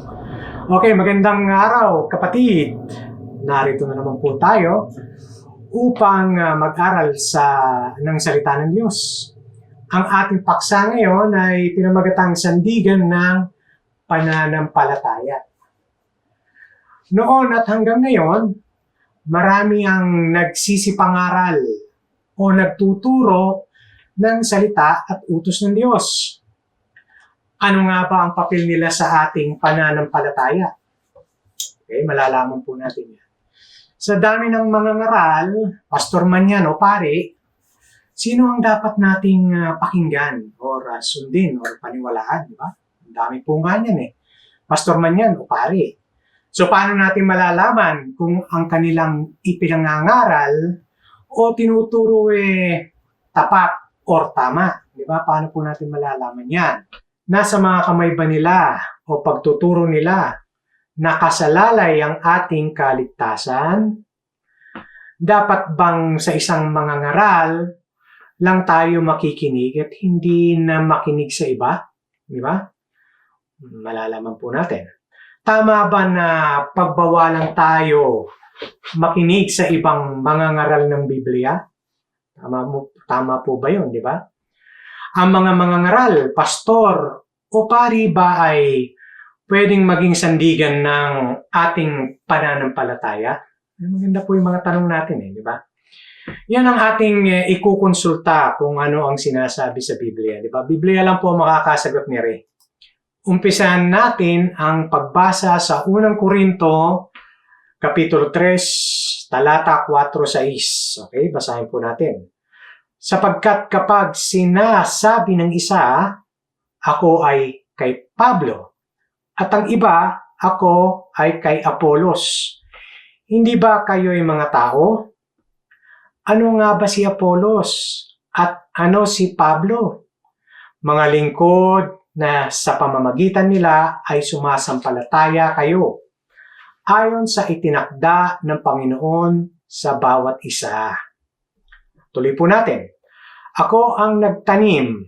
Okay, magandang araw kapatid. Narito na naman po tayo upang mag-aral ng salita ng Diyos. Ang ating paksa ngayon ay pinamagatang sandigan ng pananampalataya. Noon at hanggang ngayon, marami ang nagsisipangaral o nagtuturo ng salita at utos ng Diyos. Ano nga ba ang papel nila sa ating pananampalataya? Okay, malalaman po natin yan. Sa dami ng mga ngaral, pastor man yan o pare, sino ang dapat nating pakinggan or sundin or paniwalaan, di ba? Ang dami po nga yan eh. Pastor man yan o pare. So paano natin malalaman kung ang kanilang ipinangangaral o tinuturo tapat or tama? Di ba? Paano po natin malalaman yan? Nasa mga kamay ba nila o pagtuturo nila nakasalalay ang ating kaligtasan? Dapat bang sa isang mga ngaral lang tayo makikinig at hindi na makinig sa iba? Di ba? Malalaman po natin. Tama ba na pagbawalan tayo makinig sa ibang mga ngaral ng Biblia? Tama po ba yun, di ba? Ang mga ngaral, pastor o pari ba ay pwedeng maging sandigan ng ating pananampalataya? Maganda po yung mga tanong natin di ba? Yan ang ating ikukonsulta kung ano ang sinasabi sa Biblia, di ba? Biblia lang po makakasagot ni Ray. Umpisahan natin ang pagbasa sa unang Korinto, Kapitulo 3, talata 4-6. Okay, basahin po natin. Sapagkat kapag sinasabi ng isa, ako ay kay Pablo, at ang iba, ako ay kay Apolos. Hindi ba kayo'y mga tao? Ano nga ba si Apolos? At ano si Pablo? Mga lingkod na sa pamamagitan nila ay sumasampalataya kayo, ayon sa itinakda ng Panginoon sa bawat isa. Tuloy po natin. Ako ang nagtanim,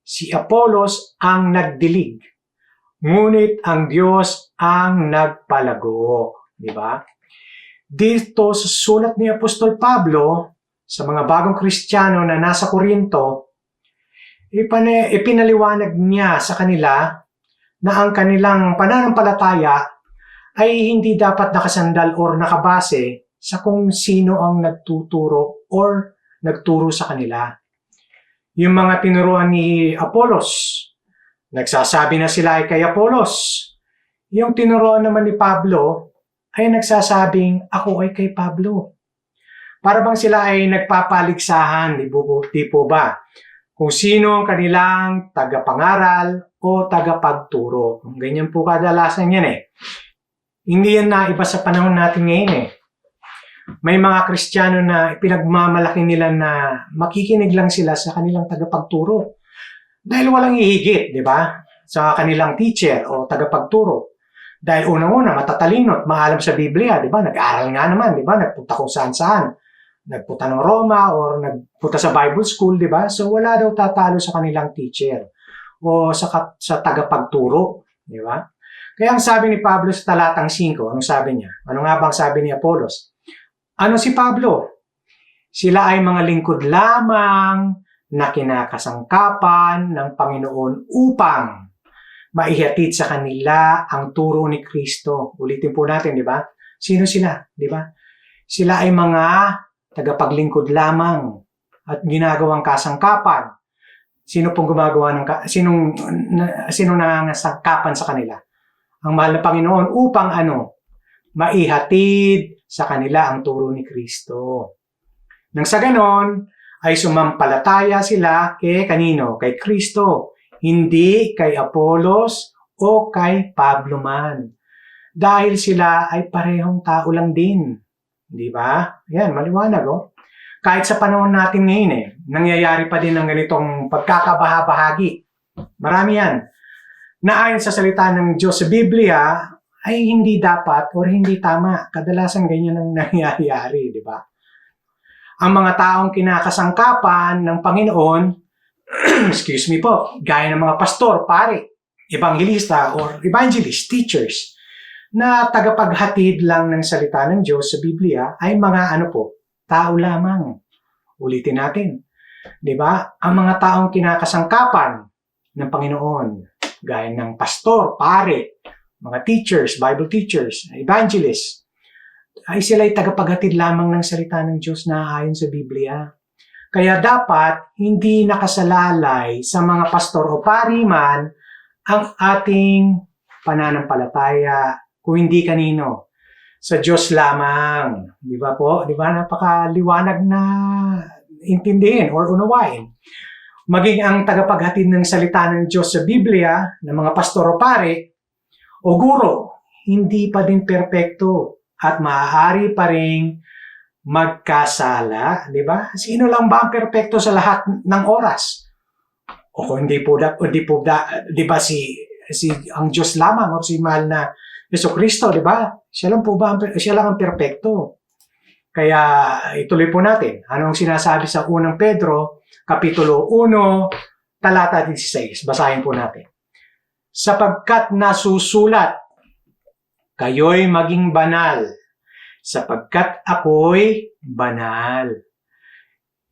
si Apolos ang nagdilig, ngunit ang Diyos ang nagpalago. Di ba? Dito sa sulat ni Apostol Pablo sa mga bagong Kristiyano na nasa Korinto, ipinaliwanag niya sa kanila na ang kanilang pananampalataya ay hindi dapat nakasandal or nakabase sa kung sino ang nagtuturo or nagturo sa kanila. Yung mga tinuruan ni Apolos, nagsasabi na sila ay kay Apolos. Yung tinuruan naman ni Pablo ay nagsasabing ako ay kay Pablo. Para bang sila ay nagpapaligsahan, di po ba? Kung sino ang kanilang tagapangaral o tagapagturo. Ganyan po kadalasan yan Hindi yan naiba sa panahon natin ngayon May mga Kristiyano na pinagmamalaki nila na makikinig lang sila sa kanilang tagapagturo. Dahil walang ihigit, di ba? Sa kanilang teacher o tagapagturo. Dahil unang-una, matatalino at maalam sa Biblia, di ba? Nag-aaral nga naman, di ba? Nagpunta kung saan-saan. Nagpunta ng Roma or nagpunta sa Bible school, di ba? So wala daw tatalo sa kanilang teacher o sa tagapagturo, di ba? Kaya ang sabi ni Pablo sa talatang 5, anong sabi niya? Ano nga bang sabi ni Apolos? Ano si Pablo? Sila ay mga lingkod lamang na kinakasangkapan ng Panginoon upang maihatid sa kanila ang turo ni Kristo. Ulitin po natin, di ba? Sino sila? Di ba? Sila ay mga tagapaglingkod lamang at ginagawang kasangkapan. Sino pong gumagawa sinong nangangasangkapan sa kanila? Ang mahal na Panginoon upang maihatid sa kanila ang turo ni Kristo. Nang sa ganon, ay sumampalataya sila kanino? Kay Kristo. Hindi kay Apolos o kay Pablo man. Dahil sila ay parehong tao lang din. Di ba? Yan, maliwanag Kahit sa panahon natin ngayon nangyayari pa din ang ganitong pagkakabahabahagi. Marami yan. Na ayon sa salita ng Diyos sa Biblia, ay hindi dapat or hindi tama. Kadalasan ganyan ang nangyayari, di ba? Ang mga taong kinakasangkapan ng Panginoon excuse me po, gaya ng mga pastor, pare, evangelista or evangelist, teachers, na tagapaghatid lang ng salita ng Diyos sa Biblia ay mga tao lamang. Ulitin natin. Di ba? Ang mga taong kinakasangkapan ng Panginoon, gaya ng pastor, pare, mga teachers, Bible teachers, evangelists, ay sila'y tagapaghatid lamang ng salita ng Diyos na ayon sa Biblia. Kaya dapat hindi nakasalalay sa mga pastor o pari man ang ating pananampalataya, kung hindi kanino, sa Diyos lamang. Di ba po? Di ba? Napakaliwanag na intindihin or unawain. Maging ang tagapaghatid ng salita ng Diyos sa Biblia, ng mga pastor o pare, o guro, hindi pa din perpekto at maaari pa ring magkasala, di ba? Sino lang ba ang perpekto sa lahat ng oras? O kung di ba ang Diyos lamang o si mahal na Jesucristo, di ba? Siya lang ang perpekto. Kaya ituloy po natin. Anong sinasabi sa unang Pedro, Kapitulo 1, talata 16. Basahin po natin. Sapagkat nasusulat, kayo'y maging banal, sapagkat ako'y banal.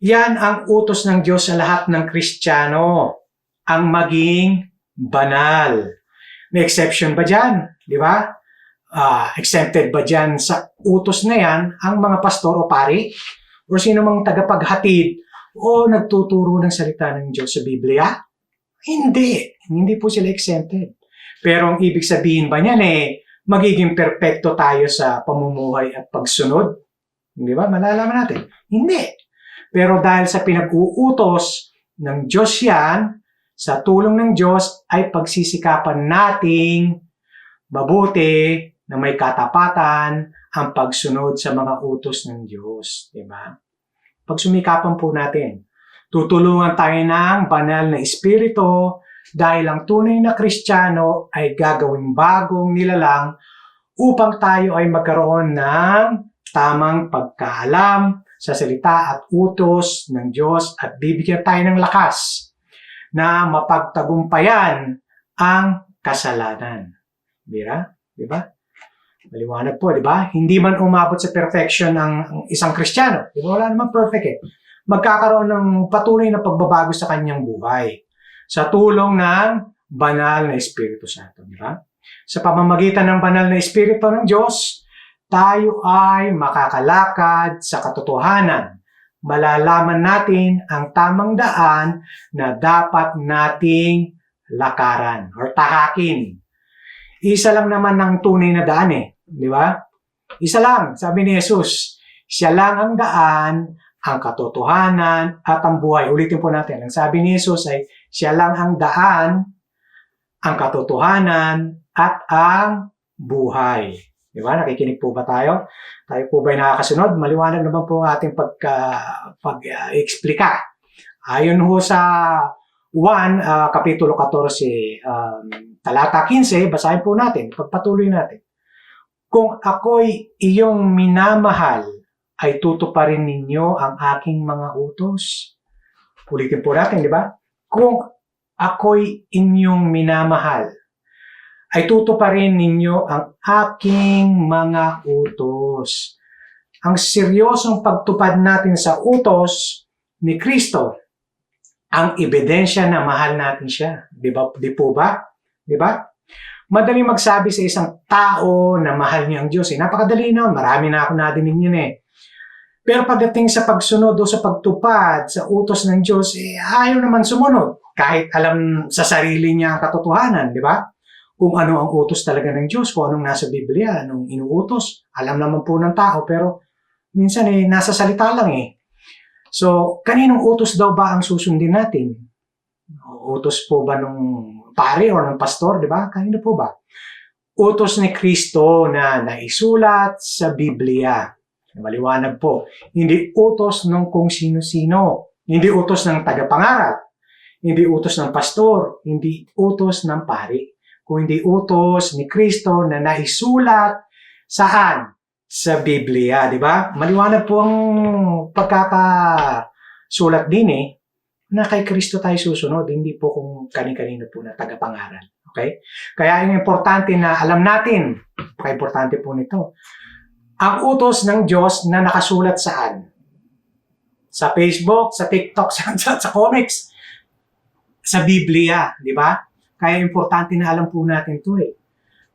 Yan ang utos ng Diyos sa lahat ng Kristiyano, ang maging banal. May exception ba dyan? Di ba? Exempted ba dyan sa utos na yan ang mga pastor o pari? O sino mang tagapaghatid o nagtuturo ng salita ng Diyos sa Biblia? Hindi. Hindi po sila exempted. Pero ang ibig sabihin ba niyan magiging perpekto tayo sa pamumuhay at pagsunod? Di ba? Malalaman natin. Hindi. Pero dahil sa pinag-uutos ng Diyos yan, sa tulong ng Diyos ay pagsisikapan nating mabuti na may katapatan ang pagsunod sa mga utos ng Diyos. Diba? Pagsumikapan po natin. Tutulungan tayo ng banal na espiritu dahil ang tunay na Kristiyano ay gagawing bagong nilalang upang tayo ay magkaroon ng tamang pagkaalam sa salita at utos ng Diyos at bibigyan tayo ng lakas na mapagtagumpayan ang kasalanan. Diba? Maliwanag po, diba? Hindi man umabot sa perfection ang isang Kristiyano. Diba? Wala naman perfect Magkakaroon ng patuloy na pagbabago sa kanyang buhay sa tulong ng banal na Espiritu Santo. Diba? Sa pamamagitan ng banal na Espiritu ng Diyos, tayo ay makakalakad sa katotohanan. Malalaman natin ang tamang daan na dapat nating lakaran or tahakin. Isa lang naman ang tunay na daan di ba? Isa lang, sabi ni Jesus, siya lang ang daan, ang katotohanan at ang buhay. Ulitin po natin, ang sabi ni Jesus ay siya lang ang daan, ang katotohanan at ang buhay. Di ba? Nakikinig po ba tayo? Tayo po ba'y nakakasunod? Maliwanag naman po ang ating pag-explika. Ayon ho sa 1, Kapitulo 14, talata 15, basahin po natin, pagpatuloy natin. Kung ako'y iyong minamahal, ay tutuparin ninyo ang aking mga utos. Ulitin po natin, di ba? Kung ako'y inyong minamahal, ay tutuparin ninyo ang aking mga utos. Ang seryosong pagtupad natin sa utos ni Kristo, ang ebidensya na mahal natin siya. Di po ba? Di ba? Madaling magsabi sa isang tao na mahal niya ang Diyos. Napakadali na. Marami na ako nadinig yun Pero pagdating sa pagsunod o sa pagtupad sa utos ng Diyos, ayaw naman sumunod. Kahit alam sa sarili niya ang katotohanan, di ba? Kung ano ang utos talaga ng Diyos, kung anong nasa Biblia, anong inuutos. Alam naman po ng tao, pero minsan nasa salita lang So, kaninong utos daw ba ang susundin natin? Utos po ba nung pare o ng pastor, di ba? Kanino po ba? Utos ni Kristo na naisulat sa Biblia. Maliwanag po. Hindi utos ng kung sino-sino. Hindi utos ng tagapangaral. Hindi utos ng pastor. Hindi utos ng pare. Kung hindi utos ni Kristo na naisulat saan? Sa Biblia, di ba? Maliwanag po ang pagkakasulat din na kay Kristo tayo susunod, hindi po kung kani-kanino po na tagapangaral. Okay? Kaya yung importante na alam natin, importante po nito, ang utos ng Diyos na nakasulat saan? Sa Facebook, sa TikTok, sa comics, sa Biblia, di ba? Kaya importante na alam po natin ito eh.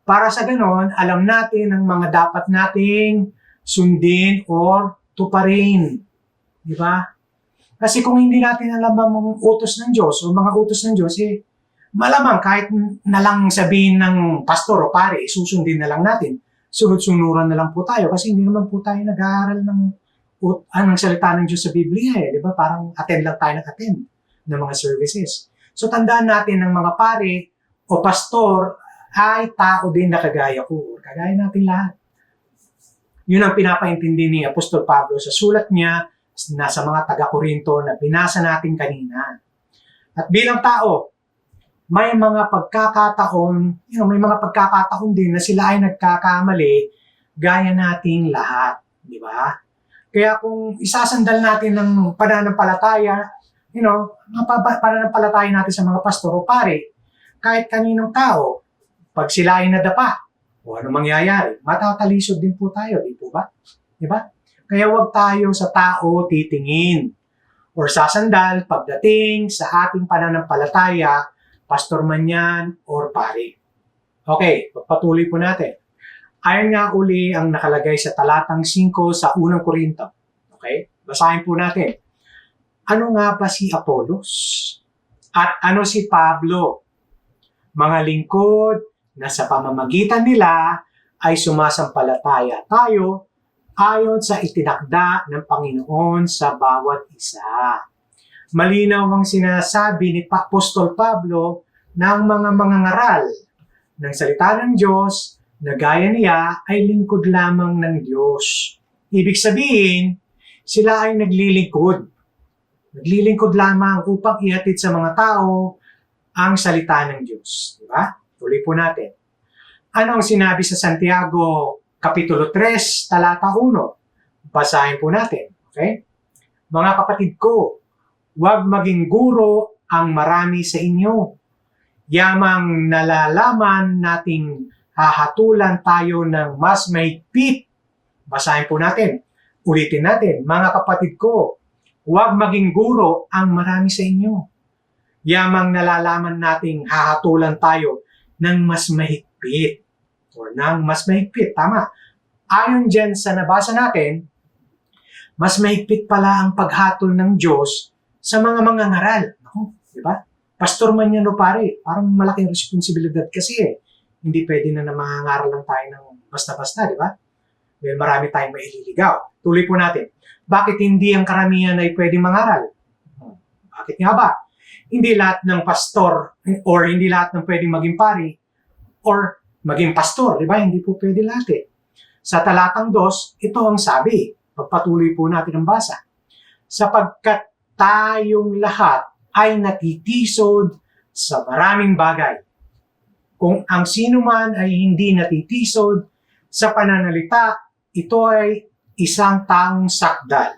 Para sa ganon, alam natin ang mga dapat nating sundin or tuparin. Di ba? Kasi kung hindi natin alam ang utos ng Diyos o mga utos ng Diyos, eh, malamang kahit na lang sabihin ng pastor o pare, susundin na lang natin. Sunod-sunuran na lang po tayo kasi hindi naman po tayo nag-aaral ng salita ng Diyos sa Biblia eh. Di ba? Parang attend lang tayo ng mga services. So tandaan natin ng mga pare o pastor ay tao din na kagaya ko. Kagaya natin lahat. Yun ang pinapaintindi ni Apostol Pablo sa sulat niya na sa mga taga-Korinto na binasa natin kanina. At bilang tao, may mga pagkakataon, may mga pagkakataon din na sila ay nagkakamali gaya nating lahat. Di ba? Kaya kung isasandal natin ng pananampalataya, pananampalataya natin sa mga pastor o pare, kahit kaninong tao, pag sila ay nadapa, o ano mangyayari, matatalisod din po tayo, di po ba? Di ba? Kaya huwag tayo sa tao titingin or sasandal pagdating sa ating pananampalataya, pastor man yan or pare. Okay, pagpatuloy po natin. Ayon nga uli ang nakalagay sa talatang 5 sa unang Korinto. Okay? Basahin po natin. Ano nga ba si Apolos? At ano si Pablo? Mga lingkod na sa pamamagitan nila ay sumasampalataya tayo ayon sa itinakda ng Panginoon sa bawat isa. Malinaw ang sinasabi ni Apostol Pablo ng mga mangangaral ng salita ng Diyos na gaya niya ay lingkod lamang ng Diyos. Ibig sabihin, sila ay naglilingkod. Naglilingkod lamang upang ihatid sa mga tao ang salita ng Diyos. Diba? Tuloy po natin. Ano ang sinabi sa Santiago Kapitulo 3, talata 1? Basahin po natin. Okay? Mga kapatid ko, huwag maging guro ang marami sa inyo. Yamang nalalaman nating hahatulan tayo ng mas mahigpit. Basahin po natin. Ulitin natin. Mga kapatid ko, huwag maging guro ang marami sa inyo. Yamang nalalaman nating hahatulan tayo ng mas mahigpit. O ng mas mahigpit. Tama. Ayon dyan sa nabasa natin, mas mahigpit pala ang paghatol ng Diyos sa mga mangangaral. Di ba? Pastor man yan o pare, parang malaking responsibilidad kasi eh. Hindi pwede na mangangaral lang tayo ng basta-basta, di ba? Dahil marami tayong maililigaw. Tuloy po natin. Bakit hindi ang karamihan ay pwedeng mangaral? Bakit nga ba? Hindi lahat ng pastor or hindi lahat ng pwedeng maging pare or maging pastor, di ba? Hindi po pwede lahat eh. Sa talatang 2, ito ang sabi. Pagpatuloy po natin ang basa. Sapagkat tayong lahat ay natitisod sa maraming bagay. Kung ang sino man ay hindi natitisod sa pananalita, ito ay isang taong sakdal.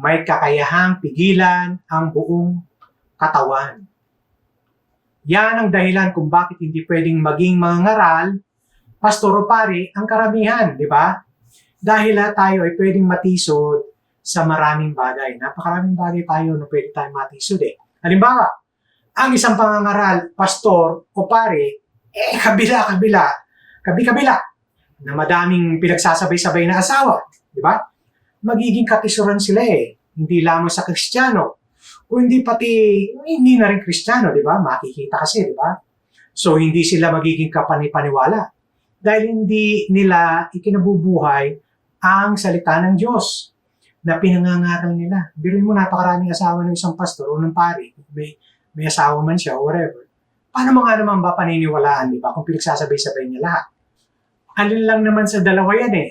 May kakayahang pigilan ang buong katawan. Yan ang dahilan kung bakit hindi pwedeng maging mga ngaral, pastor o pare, ang karamihan, di ba? Dahil tayo ay pwedeng matisod sa maraming bagay. Napakaraming bagay tayo na pwede tayong matisod eh. Halimbawa, ang isang pangangaral, pastor o pare, kabila, na madaming pinagsasabay-sabay na asawa, di ba? Magiging katisuran sila eh. Hindi lamang sa Kristiyano, o hindi na rin Kristiyano, di ba? Makikita kasi, di ba? So, hindi sila magiging kapanipaniwala dahil hindi nila ikinabubuhay ang salita ng Diyos na pinangangaral nila. Biruin mo, napakaraming asawa ng isang pastor o ng pari. May asawa man siya o whatever. Paano mo nga naman ba paniniwalaan, di ba? Kung pinagsasabay-sabay niya lahat. Alin lang naman sa dalawa yan eh.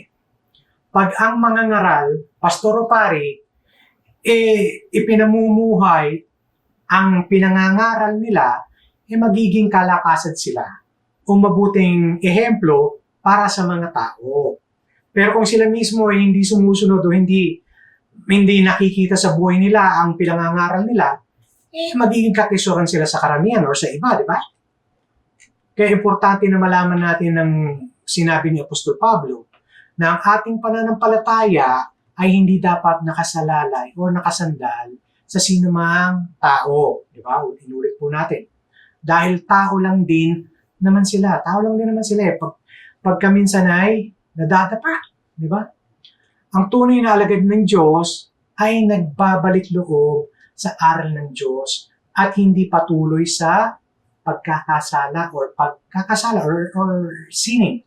Pag ang mga ngaral, pastor o pari, ipinamumuhay ang pinangangaral nila, magiging kalakasan sila o mabuting ehemplo para sa mga tao. Pero kung sila mismo ay hindi sumusunod o hindi nakikita sa buhay nila ang pinangangaral nila, magiging katisuran sila sa karamihan o sa iba, di ba? Kaya importante na malaman natin ng sinabi ni Apostol Pablo na ang ating pananampalataya ay hindi dapat nakasalalay o nakasandal sa sinumang tao. Di ba? Inulit po natin. Dahil tao lang din naman sila. Tao lang din naman sila. Pagka minsan ay nadadapa. Di ba? Ang tunay na alagad ng Diyos ay nagbabalik loob sa aral ng Diyos at hindi patuloy sa pagkakasala or sinning.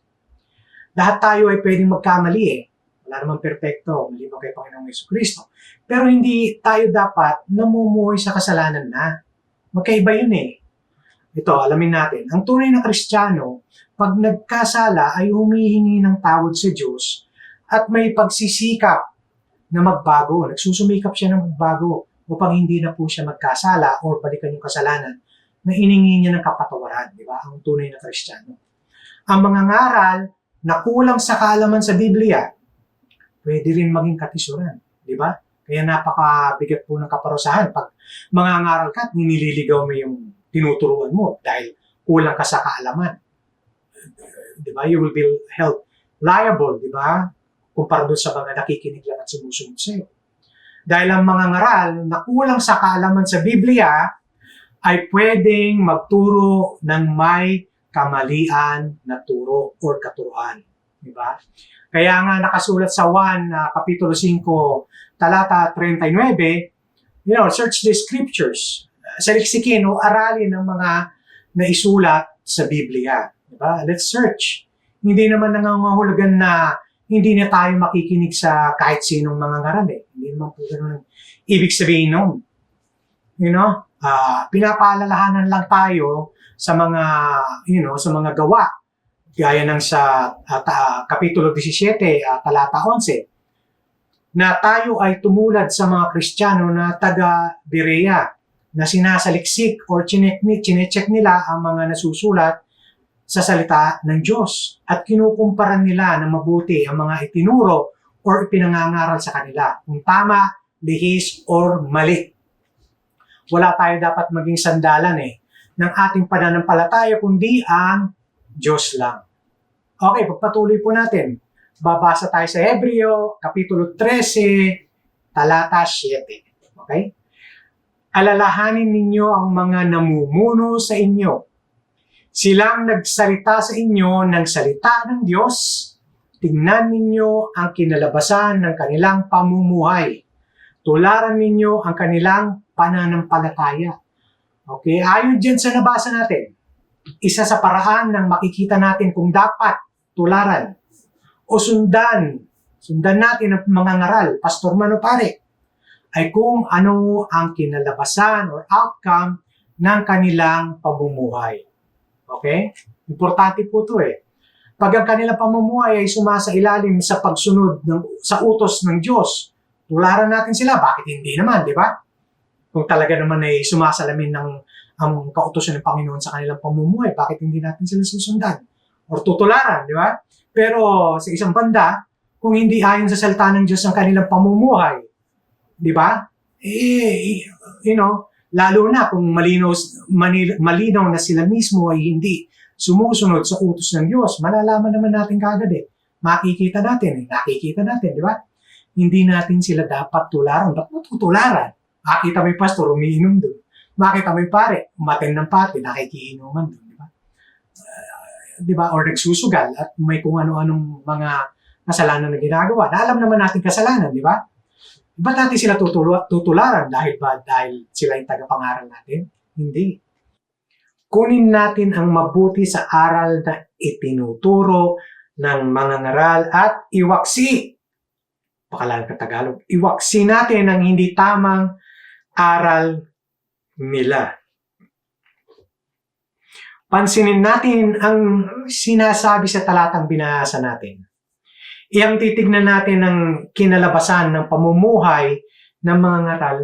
Lahat tayo ay pwedeng magkamali eh. Wala namang perpekto, maliban kay Panginoong Jesucristo. Pero hindi tayo dapat namumuhay sa kasalanan na. Magkaiba yun eh. Ito, alamin natin. Ang tunay na Kristiyano, pag nagkasala ay humihingi ng tawad sa Diyos at may pagsisikap na magbago. Nagsusumikap siya na magbago upang hindi na po siya magkasala o balikan yung kasalanan na iningi niya ng kapatawaran. Di ba? Ang tunay na Kristiyano. Ang mga ngaral na kulang sa kaalaman sa Biblia, pwede rin maging katisuran. Di ba? Kaya napakabigat po ng kaparusahan. Pag mangangaral ka at nililigaw mo yung tinuturuan mo dahil kulang ka sa kaalaman. Di ba? You will be held liable, di ba? Kumpara doon sa mga nakikinig lang at sumusunod sa'yo. Dahil ang mga ngaral na kulang sa kaalaman sa Biblia ay pwedeng magturo ng may kamalian na turo or katuruan. Di ba? Kaya nga nakasulat sa 1, Kapitulo 5, talata 39, search the scriptures. Saliksikin o aralin ng mga naisulat sa Biblia. Di ba? Let's search. Hindi naman nangangahulugan na hindi na tayo makikinig sa kahit sinong mga ngaral eh. Hindi naman po ganun ang ibig sabihin nun. Pinapaalalahanan lang tayo sa mga, sa mga gawa. Gaya ng sa Kapitulo 17, talata 11, na tayo ay tumulad sa mga Kristiyano na taga-Berea, na sinasaliksik or chinecheck nila ang mga nasusulat sa salita ng Diyos at kinukumparan nila na mabuti ang mga itinuro or ipinangangaral sa kanila kung tama, lihis, or mali. Wala tayo dapat maging sandalan ng ating pananampalataya kundi ang Diyos lang. Okay, pagpatuloy po natin. Babasa tayo sa Hebreo, Kapitulo 13, talata 7. Okay? Alalahanin ninyo ang mga namumuno sa inyo. Silang nagsalita sa inyo ng salita ng Diyos. Tingnan ninyo ang kinalabasan ng kanilang pamumuhay. Tularan ninyo ang kanilang pananampalataya. Okay, ayon dyan sa nabasa natin, isa sa paraan ng makikita natin kung dapat tularan o sundan natin ang mga ngaral, pastor man o pare, ay kung ano ang kinalabasan or outcome ng kanilang pamumuhay. Okay? Importante po ito Pag ang kanilang pamumuhay ay sumasailalim sa pagsunod sa utos ng Diyos, tularan natin sila. Bakit hindi naman, di ba? Kung talaga naman ay sumasalamin ang kautusan ng Panginoon sa kanilang pamumuhay, bakit hindi natin sila susundan? Or tutularan, di ba? Pero sa isang banda, kung hindi ayon sa salita ng Diyos ang kanilang pamumuhay, di ba? Lalo na kung malinaw na sila mismo ay hindi sumusunod sa utos ng Diyos, malalaman naman natin kagad nakikita natin, di ba? Hindi natin sila dapat tularan. Ba't mo tutularan? Makita mo yung pastor, umiinom doon. Makita mo yung pare, umaten ng pati, nakikiinuman doon, di ba? Di ba? Or nagsusugal at may kung ano-anong mga kasalanan na ginagawa. Na alam naman natin kasalanan, di ba? Ba't natin sila tutularan? Dahil sila yung tagapangaral natin? Hindi. Kunin natin ang mabuti sa aral na itinuturo ng mga ngaral at iwaksi. Pakalan ka Tagalog. Iwaksi natin ang hindi tamang aral nila. Pansinin natin ang sinasabi sa talatang binasa natin. Iyang titignan natin ang kinalabasan ng pamumuhay ng mga ngaral,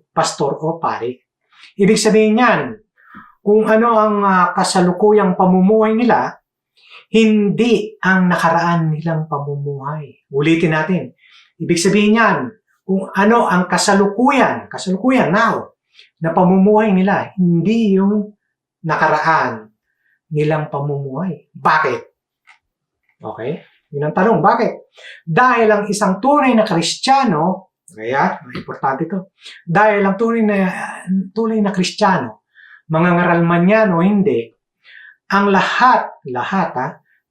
pastor o pare. Ibig sabihin yan, kung ano ang kasalukuyang pamumuhay nila, hindi ang nakaraan nilang pamumuhay. Ulitin natin. Ibig sabihin yan, kung ano ang kasalukuyan now, na pamumuhay nila, hindi yung nakaraan nilang pamumuhay. Bakit? Okay? Yun ang tanong, bakit? Dahil ang isang tunay na Kristiyano, kaya, importante ito, dahil ang tunay na Kristiyano, mangangaral man yan o hindi, ang lahat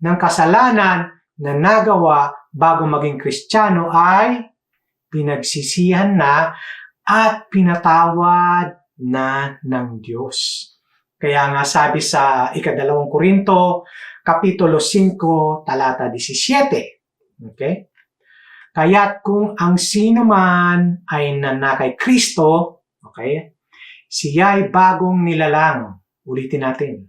ng kasalanan na nagawa bago maging Kristiyano ay pinagsisihan na at pinatawad na ng Diyos. Kaya nga sabi sa ika-2 Korinto, Kapitulo 5, talata 17. Okay? Kaya't kung ang sino man ay nanakay Kristo, okay, siya'y bagong nilalang. Ulitin natin.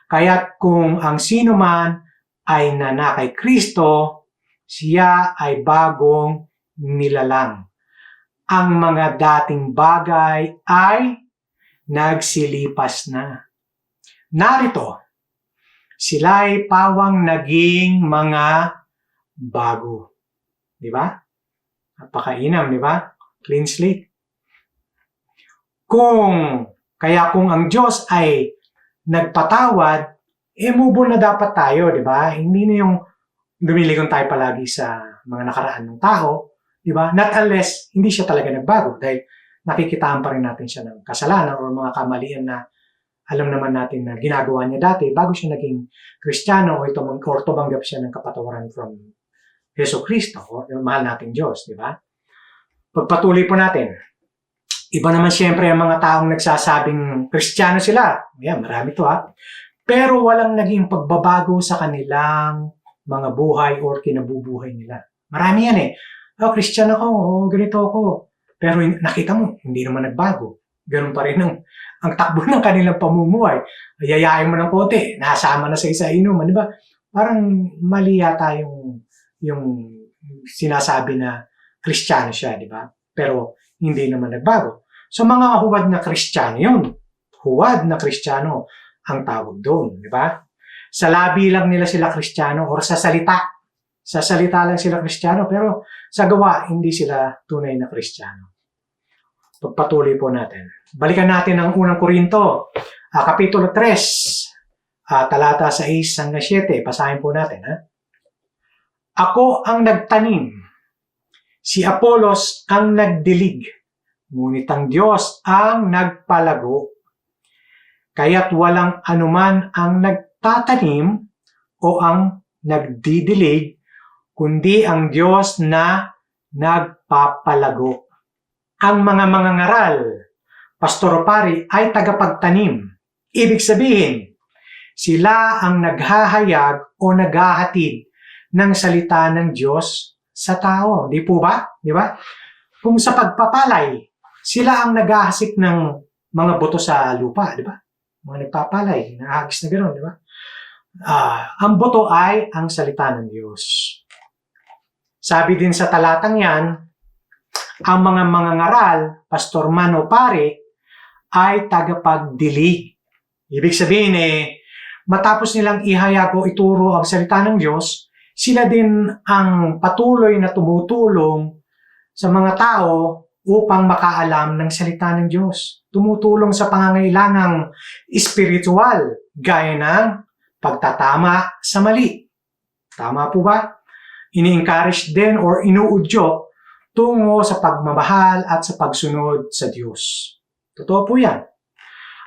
Kaya't kung ang sino man ay nanakay Kristo, siya ay bagong nilalang. Ang mga dating bagay ay nagsilipas na. Narito, sila'y pawang naging mga bago. Di ba? Napakainam, di ba? Clean slate. Kung ang Diyos ay nagpatawad, move on na dapat tayo, di ba? Hindi na yung lumiligon tayo palagi sa mga nakaraan ng tao, di ba? Not unless hindi siya talaga nagbago dahil nakikitaan pa rin natin siya ng kasalanan o mga kamalian na alam naman natin na ginagawa niya dati bago siya naging Kristiyano o tumanggap siya ng kapatawaran from Yesu Kristo o mahal nating Diyos, di ba? Pagpatuloy po natin. Iba naman siyempre ang mga taong nagsasabing Kristiyano sila. Ayan, marami to ha. Pero walang naging pagbabago sa kanilang mga buhay o kinabubuhay nila. Marami yan eh. Kristiyano ako, ganito ako. Pero nakita mo, hindi naman nagbago. Ganun pa rin ang takbo ng kanilang pamumuhay. Yayain mo ng konti, nasama na sa isa inuman, di ba? Parang mali yata yung sinasabi na Kristiyano siya, di ba? Pero hindi naman nagbago. So mga huwad na Kristiyano yun. Huwad na Kristiyano ang tawag doon, di ba? Sa labi lang nila sila Kristiyano or sa salita. Sa salita lang sila Kristiyano pero sa gawa hindi sila tunay na Kristiyano. Pagpatuloy po natin. Balikan natin ang unang Korinto, Kapitulo 3, talata 6 hanggang 7. Basahin po natin. Ha? Ako ang nagtanim, si Apolos ang nagdilig, ngunit ang Diyos ang nagpalago. Kaya't walang anuman ang nagtatanim o ang nagdidilig, kundi ang Diyos na nagpapalago. Ang mga mangangaral, pastor o pari, ay tagapagtanim. Ibig sabihin, sila ang naghahayag o naghahatid ng salita ng Diyos sa tao. Di po ba? Di ba? Kung sa pagpapalay, sila ang naghahasik ng mga buto sa lupa. Di ba? Mga nagpapalay, nahagis na gano'n. Di ba? Ang buto ay ang salita ng Diyos. Sabi din sa talatang yan, ang mga mangangaral, pastor man o pare, ay tagapagdilig. Ibig sabihin matapos nilang ihayag o ituro ang salita ng Diyos, sila din ang patuloy na tumutulong sa mga tao upang makaalam ng salita ng Diyos. Tumutulong sa pangangailangang espiritual, gaya ng pagtatama sa mali. Tama po ba? Ini-encourage din or inuudyo tungo sa pagmamahal at sa pagsunod sa Diyos. Totoo po yan.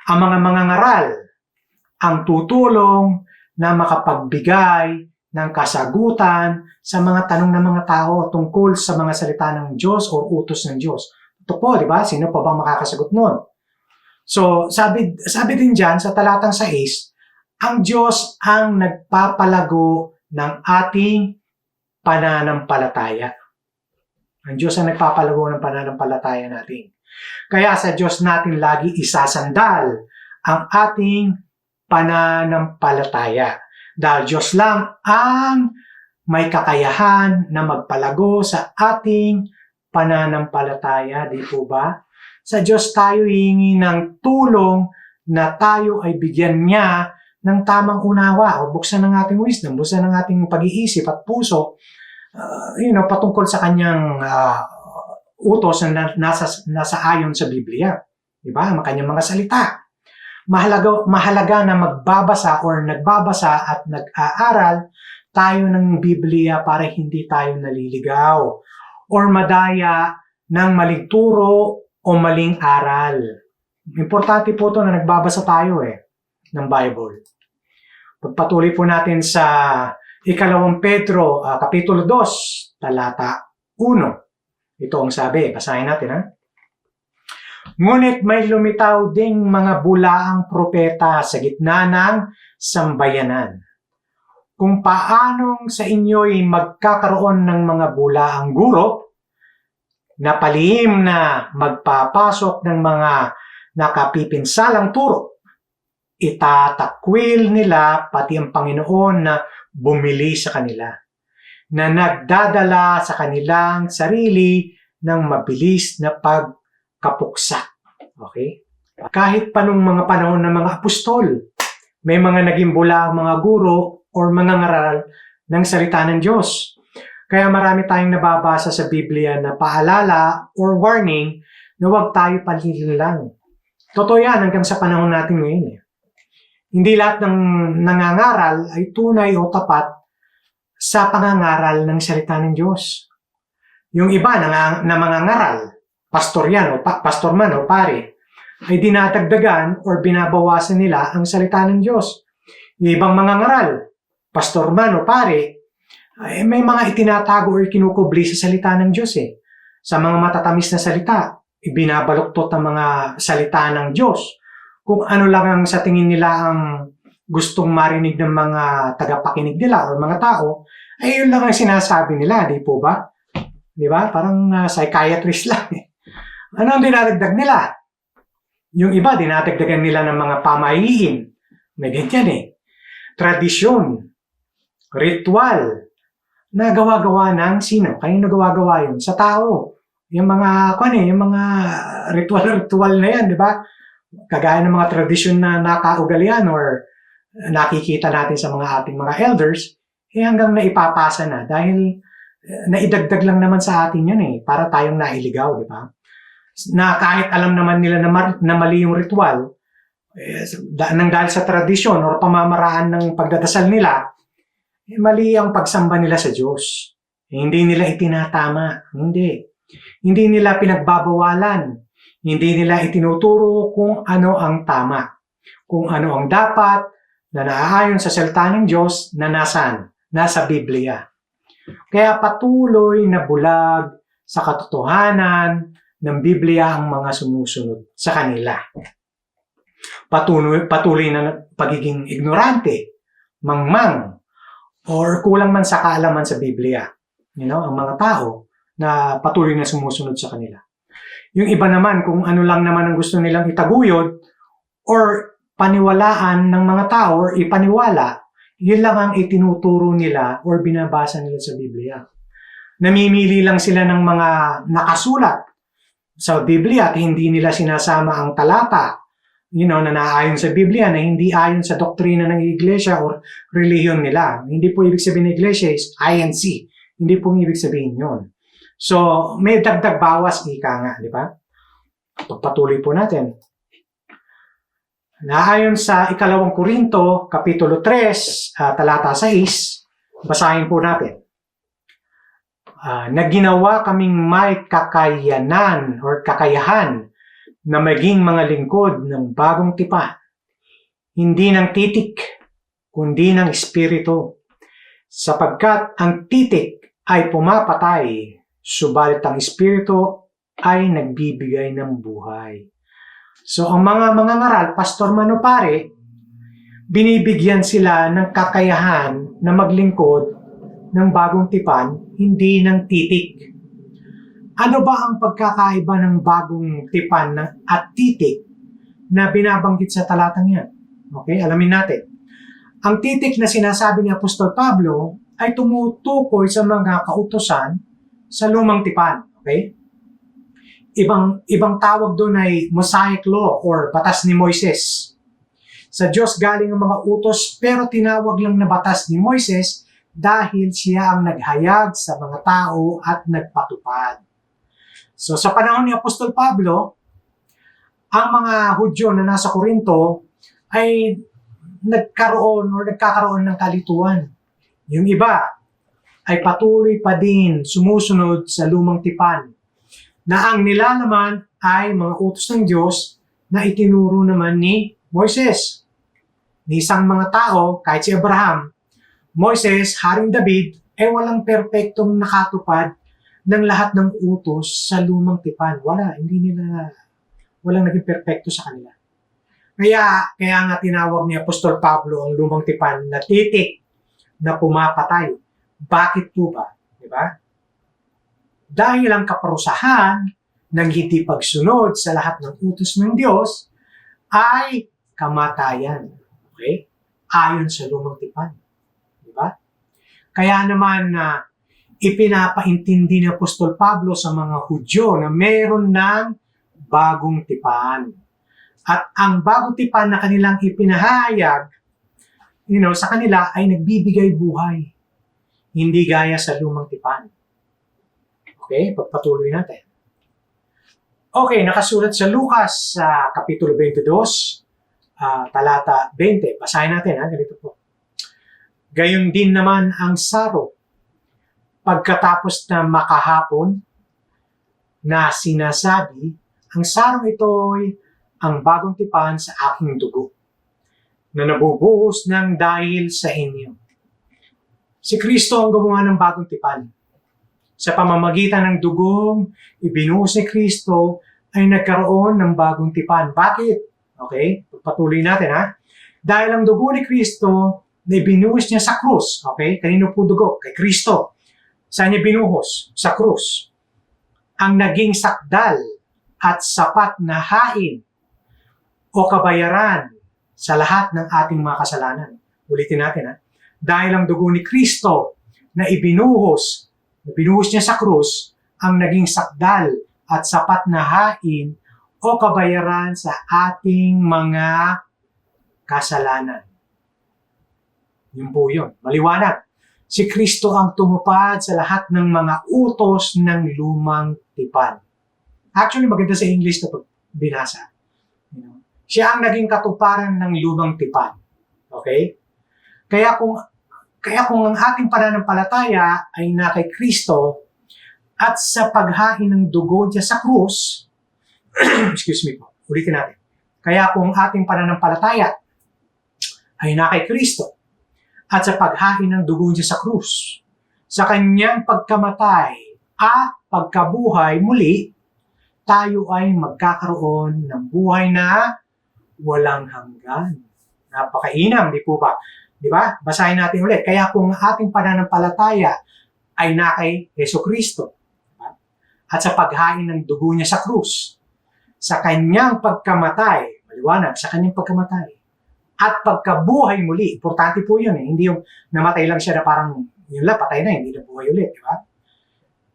Ang mga mangangaral ang tutulong na makapagbigay ng kasagutan sa mga tanong ng mga tao tungkol sa mga salita ng Diyos o utos ng Diyos. Ito po, di ba? Sino pa bang makakasagot nun? So, sabi din dyan sa talatang 6, ang Diyos ang nagpapalago ng ating pananampalataya. Ang Diyos ang nagpapalago ng pananampalataya natin. Kaya sa Diyos natin lagi isasandal ang ating pananampalataya. Dahil Diyos lang ang may kakayahan na magpalago sa ating pananampalataya. Di po ba? Sa Diyos tayo hihingi ng tulong na tayo ay bigyan niya ng tamang unawa o buksan ng ating wisdom, buksan ng ating pag-iisip at puso patungkol sa kanyang utos na nasa ayon sa Biblia. Diba? Ang kanyang mga salita. mahalaga na magbabasa or nagbabasa at nag-aaral tayo ng Biblia para hindi tayo naliligaw or madaya ng maling turo o maling aral. Importante po ito na nagbabasa tayo ng Bible. Pagpatuloy po natin sa 2 Pedro, Kapitulo 2, talata 1. Ito ang sabi, basahin natin Ngunit may lumitaw ding mga bulaang propeta sa gitna ng sambayanan. Kung paanong sa inyo'y magkakaroon ng mga bulaang guro na palihim na magpapasok ng mga nakapipinsalang turo, itatakwil nila pati ang Panginoon na bumili sa kanila, na nagdadala sa kanilang sarili ng mabilis na pagkapuksa. Okay? Kahit pa nung mga panahon ng mga apostol, may mga naging bula ang mga guro or mga ngaral ng salita ng Diyos. Kaya marami tayong nababasa sa Biblia na paalala or warning na huwag tayo lang. Totoo yan hanggang sa panahon natin ngayon. Hindi lahat ng nangangaral ay tunay o tapat sa pangangaral ng salita ng Diyos. Yung iba na mangangaral, pastor yan o pastor man o pare, ay dinadagdagan or binabawasan nila ang salita ng Diyos. Yung ibang mangangaral, pastor man o pare, ay may mga itinatago o kinukubli sa salita ng Diyos Sa mga matatamis na salita, ibinabaluktot ang mga salita ng Diyos. Kung ano lang ang sa tingin nila ang gustong marinig ng mga tagapakinig nila o mga tao, ay yun lang ang sinasabi nila, di po ba? Di ba? Parang psychiatrist lang Ano ang dinadagdag nila? Yung iba, dinadagdagan nila ng mga pamahiin. May ganyan tradisyon, ritual, na gawa-gawa ng sino? Kanino gawa-gawa yun? Sa tao. Yung mga, yung mga ritual na yan, di ba? Kagaya ng mga tradisyon na nakaugalian or nakikita natin sa mga ating mga elders, hanggang naipapasa na dahil naidagdag lang naman sa atin yun para tayong nailigaw, di ba? Na kahit alam naman nila na mali yung ritual, nang dahil sa tradisyon o pamamaraan ng pagdadasal nila, mali ang pagsamba nila sa Diyos. Hindi nila itinatama. Hindi nila pinagbabawalan. Hindi nila itinuturo kung ano ang tama. Kung ano ang dapat na naaayon sa salita ng Diyos na nasaan? Nasa Biblia. Kaya patuloy na bulag sa katotohanan ng Biblia ang mga sumusunod sa kanila. Patuloy na pagiging ignorante, mangmang, or kulang man sa kaalaman sa Biblia. Ang mga tao na patuloy na sumusunod sa kanila. Yung iba naman, kung ano lang naman ang gusto nilang itaguyod or paniwalaan ng mga tao or ipaniwala, yun lang ang itinuturo nila or binabasa nila sa Biblia. Namimili lang sila ng mga nakasulat sa Biblia at hindi nila sinasama ang talata na naayon sa Biblia na hindi ayon sa doktrina ng iglesia or relihiyon nila. Hindi po ibig sabihin ng iglesia is INC. Hindi po ibig sabihin yun. So, may dagdag bawas, ika nga, di ba? Pagpatuloy po natin. Naayon sa 2 Korinto, Kapitulo 3, talata 6, basahin po natin. Na ginawa kaming may kakayanan or kakayahan na maging mga lingkod ng bagong tipan. Hindi ng titik, kundi ng espiritu. Sapagkat ang titik ay pumapatay, subalit ang espiritu ay nagbibigay ng buhay. So ang mga ngaral, pastor man o pare, binibigyan sila ng kakayahan na maglingkod ng bagong tipan, hindi ng titik. Ano ba ang pagkakaiba ng bagong tipan at titik na binabanggit sa talatang yan? Okay, alamin natin. Ang titik na sinasabi ni Apostol Pablo ay tumutukoy sa mga kautusan sa lumang tipan. Okay? Ibang tawag doon ay Mosaic Law or Batas ni Moises. Sa Diyos galing ang mga utos pero tinawag lang na Batas ni Moises dahil siya ang naghayag sa mga tao at nagpatupad. So sa panahon ni Apostol Pablo, ang mga Hudyo na nasa Korinto ay nagkakaroon ng kalituhan. Yung iba ay patuloy pa din sumusunod sa lumang tipan na ang nilalaman ay mga utos ng Diyos na itinuro naman ni Moises. Ni isang mga tao, kahit si Abraham, Moises, Haring David, ay walang perpektong nakatupad ng lahat ng utos sa lumang tipan. Walang naging perpekto sa kanila. Kaya nga tinawag ni Apostol Pablo ang lumang tipan na titik na pumapatay. Bakit po ba? Diba? Dahil ang kaparusahan ng hindi pagsunod sa lahat ng utos ng Diyos ay kamatayan. Okay? Ayon sa lumang tipan. Diba? Kaya naman ipinapaintindi ni Apostol Pablo sa mga Hudyo na meron ng bagong tipan. At ang bagong tipan na kanilang ipinahayag, sa kanila ay nagbibigay buhay. Hindi gaya sa lumang tipan. Okay, pagpatuloy natin. Okay, nakasulat sa Lucas sa Kapitulo 22, talata 20. Basahin natin, ganito po. Gayon din naman ang saro. Pagkatapos na makahapon na sinasabi, ang sarong ito'y ang bagong tipan sa aking dugo, na nabubuhos ng dahil sa inyo. Si Kristo ang gumawa ng bagong tipan. Sa pamamagitan ng dugong ibinuhos ni Kristo ay nagkaroon ng bagong tipan. Bakit? Okay, patuloy natin Dahil ang dugo ni Kristo na ibinuhos niya sa krus. Okay, kanino po dugo? Kay Kristo. Saan niya binuhos? Sa krus. Ang naging sakdal at sapat na hain o kabayaran sa lahat ng ating mga kasalanan. Ulitin natin Dahil ang dugo ni Kristo na binuhos niya sa krus, ang naging sakdal at sapat na hain o kabayaran sa ating mga kasalanan. Yun po yun. Maliwanag. Si Kristo ang tumupad sa lahat ng mga utos ng lumang tipan. Actually, maganda sa English na pag binasa. Siya ang naging katuparan ng lumang tipan. Okay? Kaya kung ang ating pananampalataya ay na kay Kristo at sa paghain ng dugo niya sa krus, excuse me po, ulitin natin. Kaya kung ating pananampalataya ay na kay Kristo at sa paghain ng dugo niya sa krus, sa kanyang pagkamatay at pagkabuhay muli, tayo ay magkakaroon ng buhay na walang hanggan. Napakainam, di po ba? Di ba? Basahin natin ulit. Kaya kung ating pananampalataya ay na kay Jesucristo, diba? At sa paghain ng dugo niya sa krus, sa kanyang pagkamatay, maliwanag, sa kanyang pagkamatay, at pagkabuhay muli, importante po yun hindi yung namatay lang siya na parang, yun lang, patay na, hindi na buhay ulit, di ba?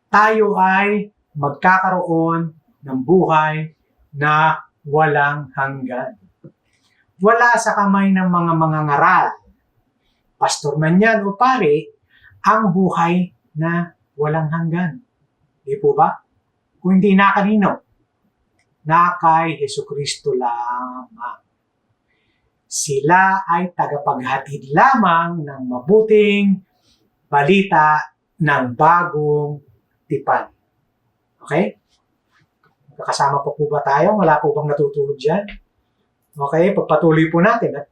Tayo ay magkakaroon ng buhay na walang hanggan. Wala sa kamay ng mga mangangaral, pastor man yan o pare, ang buhay na walang hanggan. Di po ba? Kung hindi na kanino, na kay Jesucristo lamang. Sila ay tagapaghatid lamang ng mabuting balita ng bagong tipan. Okay? Kasama pa po ba tayo? Wala po bang natutulog dyan? Okay, pagpatuloy po natin at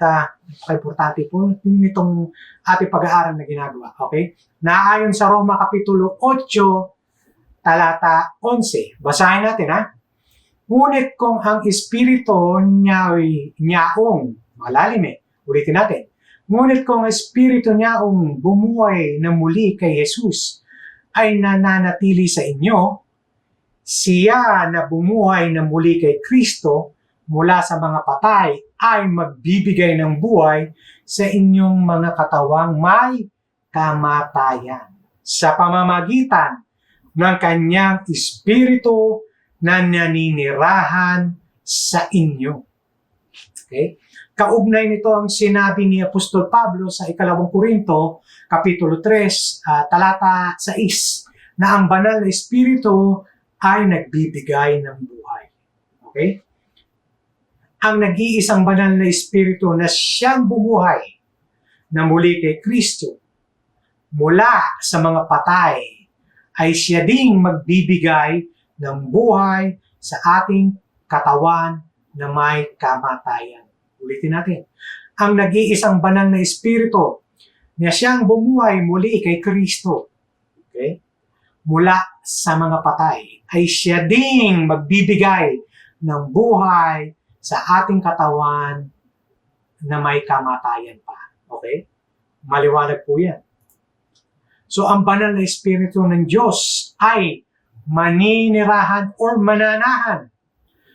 importante po nitong ating pag-aaral na ginagawa. Okay? Naayon sa Roma Kapitulo 8, talata 11. Basahin natin Ngunit kung ang espiritu niyaong, malalim ulitin natin. Ngunit kung ang espiritu niyaong bumuhay na muli kay Jesus ay nananatili sa inyo, siya na bumuhay na muli kay Kristo mula sa mga patay ay magbibigay ng buhay sa inyong mga katawang may kamatayan sa pamamagitan ng kanyang espiritu na naninirahan sa inyo. Okay? Kaugnay nito ang sinabi ni Apostol Pablo sa 2 Korinto, Kapitulo 3, talata 6, na ang banal na espiritu ay nagbibigay ng buhay. Okay? ang nag-iisang banal na Espiritu na siyang bumuhay na muli kay Kristo mula sa mga patay ay siya ding magbibigay ng buhay sa ating katawan na may kamatayan. Ulitin natin. Ang nag-iisang banal na Espiritu na siyang bumuhay muli kay Kristo, okay, mula sa mga patay, ay siya ding magbibigay ng buhay sa ating katawan na may kamatayan pa. Okay? Maliwanag po yan. So, ang banal na Espiritu ng Diyos ay maninirahan or mananahan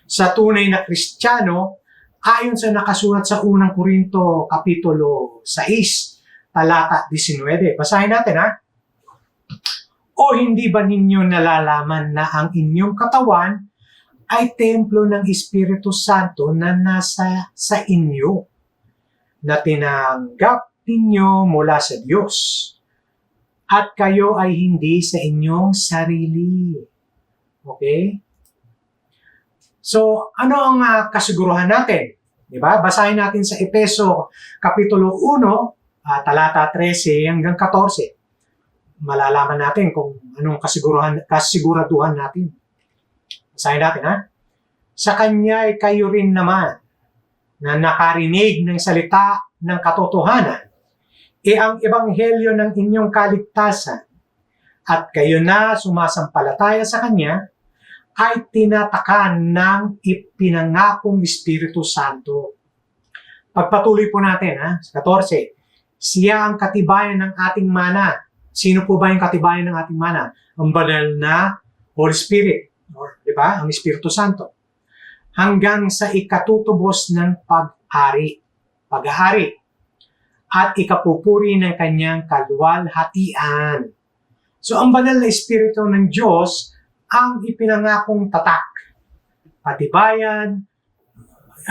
sa tunay na Kristiyano ayon sa nakasulat sa unang Korinto Kapitulo 6, talata 19. Basahin natin, ha? O hindi ba ninyo nalalaman na ang inyong katawan ay templo ng Espiritu Santo na nasa sa inyo, na tinanggap ninyo mula sa Diyos, at kayo ay hindi sa inyong sarili. Okay? So, ano ang kasiguruhan natin? Diba? Basahin natin sa Efeso Kapitulo 1, talata 13 hanggang 14. Malalaman natin kung anong kasiguraduhan natin. Basahin natin, ha? Sa Kanya ay kayo rin naman na nakarinig ng salita ng katotohanan, ang ebanghelyo ng inyong kaligtasan, at kayo na sumasampalataya sa Kanya, ay tinatakan ng ipinangakong Espiritu Santo. Pagpatuloy po natin, ha? Sa 14, siya ang katibayan ng ating mana. Sino po ba yung katibayan ng ating mana? Ang banal na Holy Spirit, or, di ba? Ang Espiritu Santo. Hanggang sa ikatutubos ng pag-aari at ikapupuri ng kanyang kaluwalhatian. So, ang banal na Espiritu ng Diyos ang ipinangakong tatak, patibayan,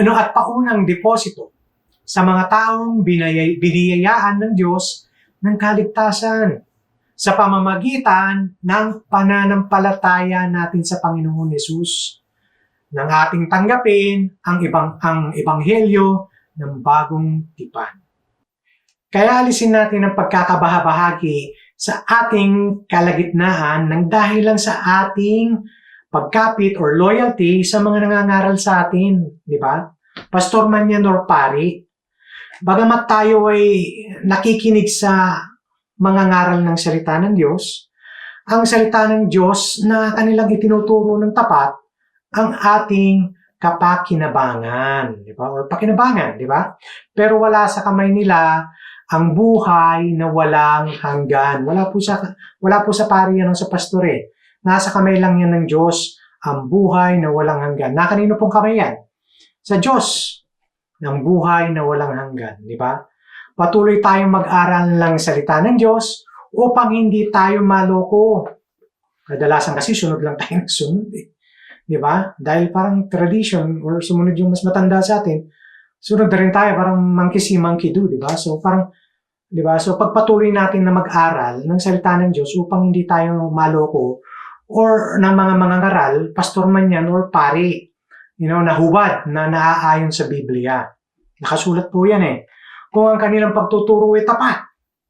at paunang deposito sa mga taong biniyayaan ng Diyos ng kaligtasan sa pamamagitan ng pananampalataya natin sa Panginoon Hesus, ng ating tanggapin ang ebanghelyo ng bagong tipan. Kaya alisin natin ang pagkakabahabahagi sa ating kalagitnaan ng dahil lang sa ating pagkapit or loyalty sa mga nangangaral sa atin, di ba? Pastor man yan or pari, bagamat tayo ay nakikinig sa mga ngaral ng salita ng Diyos, ang salita ng Diyos na kanilang itinuturo ng tapat ang ating kapakinabangan, di ba? Or pakinabangan, di ba? Pero wala sa kamay nila ang buhay na walang hanggan. Wala po sa pari yan o sa pastore. Nasa kamay lang yan ng Diyos ang buhay na walang hanggan. Na kanino pong kamay yan? Sa Diyos ng buhay na walang hanggan, di ba? Patuloy tayong mag-aral ng salita ng Diyos upang hindi tayo maloko. Kadalasan kasi sunod lang tayo ng sunod, eh. Di ba? Dahil parang tradition or sumunod yung mas matanda sa atin, sunod na rin tayo, parang monkey see, monkey do, di ba? So parang, di ba? So pagpatuloy natin na mag-aral ng salita ng Diyos upang hindi tayo maloko or ng mga ngaral, pastor man yan or pari, na hubad na naaayon sa Biblia. Nakasulat po yan, eh. Kung ang kanilang pagtuturo ay tapat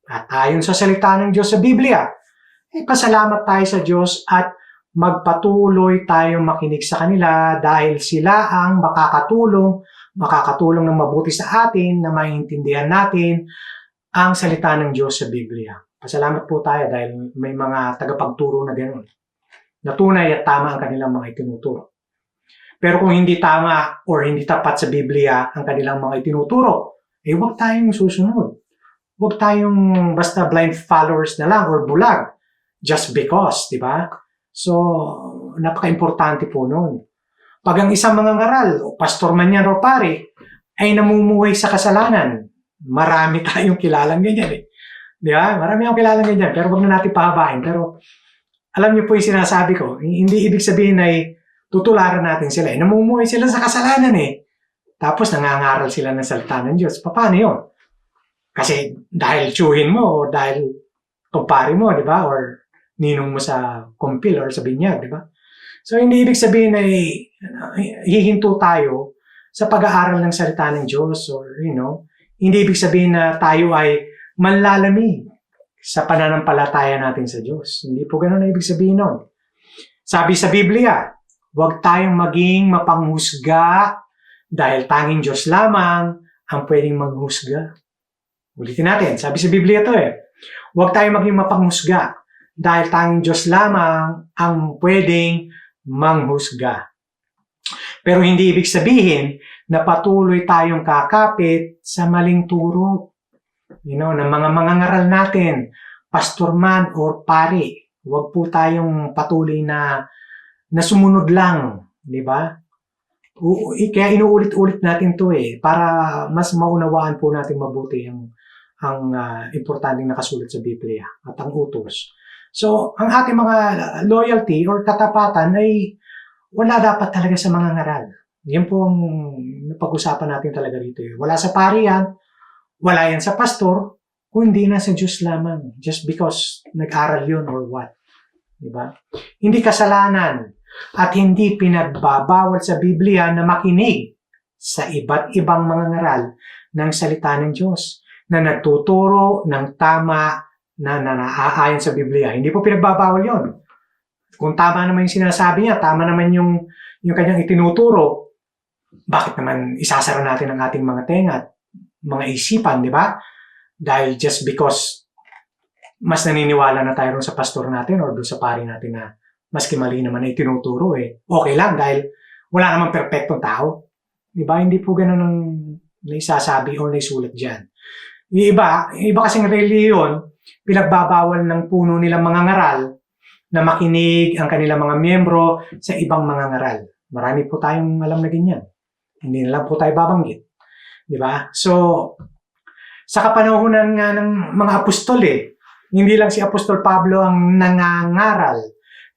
at ayon sa salita ng Diyos sa Biblia, pasalamat tayo sa Diyos at magpatuloy tayong makinig sa kanila dahil sila ang makakatulong ng mabuti sa atin na maintindihan natin ang salita ng Diyos sa Biblia. Pasalamat po tayo dahil may mga tagapagturo na gano'n, na tunay at tama ang kanilang mga itinuturo. Pero kung hindi tama or hindi tapat sa Biblia ang kanilang mga itinuturo, huwag tayong susunod. Huwag tayong basta blind followers na lang or bulag just because, di ba? So, napaka-importante po noon. Pag ang isang mga ngaral, o pastor man yan o pare, ay namumuhay sa kasalanan, marami tayong kilalang ganyan, eh. Di ba? Marami akong kilalang ganyan, pero wag na natin pahabain. Pero, alam niyo po yung sinasabi ko, hindi ibig sabihin ay tutularan natin sila. Namumuhay sila sa kasalanan, eh. Tapos, nangangaral sila ng salita ng Diyos. Paano yun? Kasi, dahil tsuhin mo, o dahil kumpare mo, di ba? Or, ninong mo sa kumpil or sa binyag, di ba? So, hindi ibig sabihin ay hihinto tayo sa pag-aaral ng salita ng Diyos, or hindi ibig sabihin na tayo ay manlalamig sa pananampalataya natin sa Diyos. Hindi po ganun ang ibig sabihin nun. Sabi sa Biblia, huwag tayong maging mapanghusga dahil tanging Diyos lamang ang pwedeng manghusga. Ulitin natin, sabi sa Biblia to huwag tayong maging mapanghusga dahil tanging Diyos lamang ang pwedeng manghusga. Pero hindi ibig sabihin na patuloy tayong kakapit sa maling turo. Ng mga mangangaral natin, pastor man or pari. Huwag po tayong patuloy na sumunod lang, di ba? Kaya inuulit-ulit natin to para mas maunawaan po natin mabuti ang importanteng nakasulat sa Biblia at ang utos. So, ang ating mga loyalty or katapatan ay wala dapat talaga sa mga ngaral. Yan po ang napag-usapan natin talaga dito. Wala sa pari yan, wala yan sa pastor, kundi na sa Diyos lamang. Just because nag-aral yun or what. Diba? Hindi kasalanan at hindi pinagbabawal sa Biblia na makinig sa iba't ibang mga ngaral ng salita ng Diyos na nagtuturo ng tama na naaayon sa Biblia. Hindi po pinagbabawal yon. Kung tama naman yung sinasabi niya, tama naman yung kanyang itinuturo, bakit naman isasara natin ang ating mga tenga at mga isipan, di ba? Dahil just because mas naniniwala na tayo sa pastor natin or doon sa pari natin na maski mali naman na itinuturo okay lang dahil wala namang perpektong tao. Di ba? Hindi po ganun ang naisasabi o naisulat dyan. Yung iba kasing reliyon, pinagbabawal ng puno nilang mga ngaral na makinig ang kanilang mga miyembro sa ibang mga ngaral. Marami po tayong alam na ganyan. Hindi na lang po tayo babanggit. Di ba? So, sa kapanahunan nga ng mga apostol hindi lang si Apostol Pablo ang nangangaral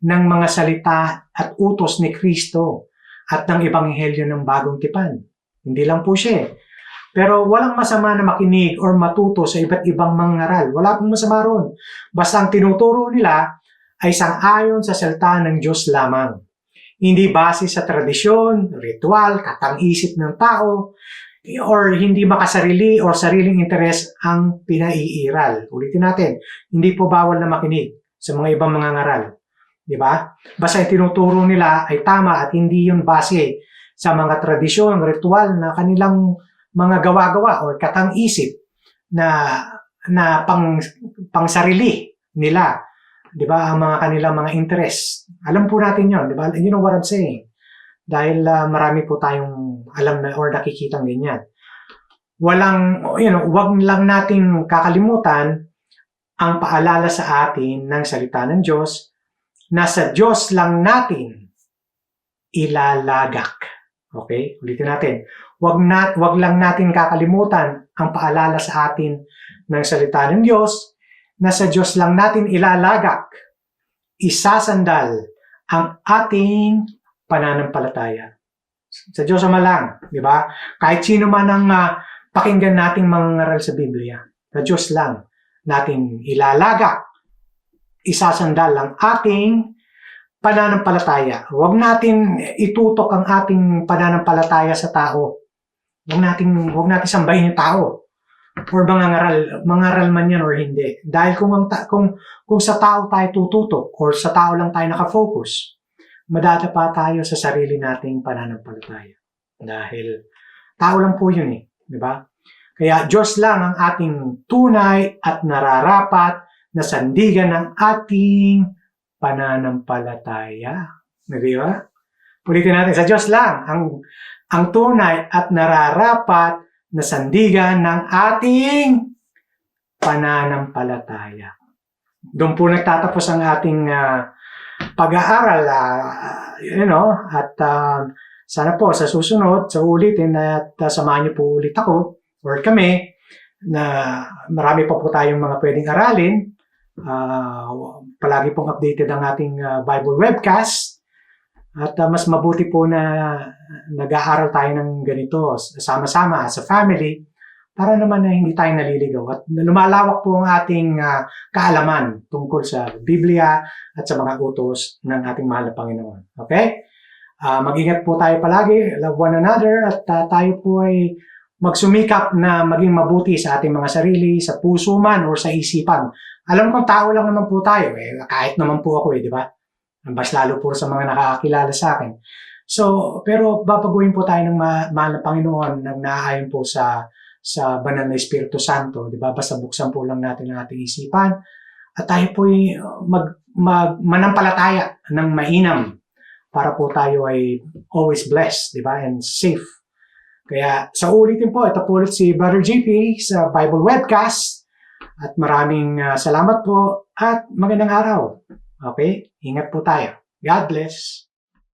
ng mga salita at utos ni Kristo at ng Ebanghelyo ng Bagong Tipan. Hindi lang po siya Pero walang masama na makinig or matuto sa iba't ibang mga ngaral. Wala pong masama ron. Basta ang tinuturo nila ay sang-ayon sa salita ng Diyos lamang. Hindi base sa tradisyon, ritual, katang-isip ng tao, or hindi makasarili or sariling interes ang pinaiiral. Ulitin natin, hindi po bawal na makinig sa mga ibang mga ngaral. Di ba? Basta yung tinuturo nila ay tama at hindi yun base sa mga tradisyon, ritual na kanilang mga gawa-gawa or katang-isip na pang sarili nila. 'Di ba? Ang mga kanilang mga interest. Alam po natin 'yon, 'di ba? You know what I'm saying? Dahil marami po tayong alam na or nakikitang ganyan. Wag lang nating kakalimutan ang paalala sa atin ng salita ng Diyos na sa Diyos lang natin ilalagak. Okay? Ulitin natin. Wag lang natin kakalimutan ang paalala sa atin ng salita ng Diyos na sa Diyos lang natin ilalagak, isasandal ang ating pananampalataya. Sa Diyos Ama lang, di ba? Kahit sino man ang pakinggan nating mangaral sa Biblia, sa Diyos lang natin ilalagak, isasandal ang ating pananampalataya. Huwag natin itutok ang ating pananampalataya sa tao. Huwag natin sambahin yung tao. Or mangaral man yan or hindi. Dahil kung sa tao tayo tututok or sa tao lang tayo nakafocus, madadapa tayo sa sarili nating pananampalataya. Dahil tao lang po yun di ba? Kaya Diyos lang ang ating tunay at nararapat na sandigan ng ating pananampalataya. Di ba? Ulitin natin, sa Diyos lang ang tunay at nararapat na sandigan ng ating pananampalataya. Doon po nagtatapos ang ating pag-aaral, at sana po sa susunod, sa ulitin at samahan niyo po ulit ako or kami na marami pa po tayong mga pwedeng aralin. Palagi pong updated ang ating Bible webcast. At mas mabuti po na nag-aaral tayo ng ganito sama-sama as a family para naman na hindi tayo naliligaw at lumalawak po ang ating kaalaman tungkol sa Biblia at sa mga utos ng ating mahal na Panginoon. Okay? Mag-ingat po tayo palagi, love one another, at tayo po ay magsumikap na maging mabuti sa ating mga sarili, sa puso man o sa isipan. Alam kong tao lang naman po tayo, kahit naman po ako, di ba? Mas lalo po sa mga nakakakilala sa akin. So, pero babaguhin po tayo ng mahal na Panginoon nang naayon po sa banal na Espiritu Santo, di ba? Basta buksan po lang natin ang ating isipan at tayo po ay manampalataya ng mainam para po tayo ay always blessed, di ba? And safe. Kaya sa ulitin po, ito po ulit si Brother JP sa Bible Webcast at maraming salamat po at magandang araw. Okay? Ingat po tayo. God bless.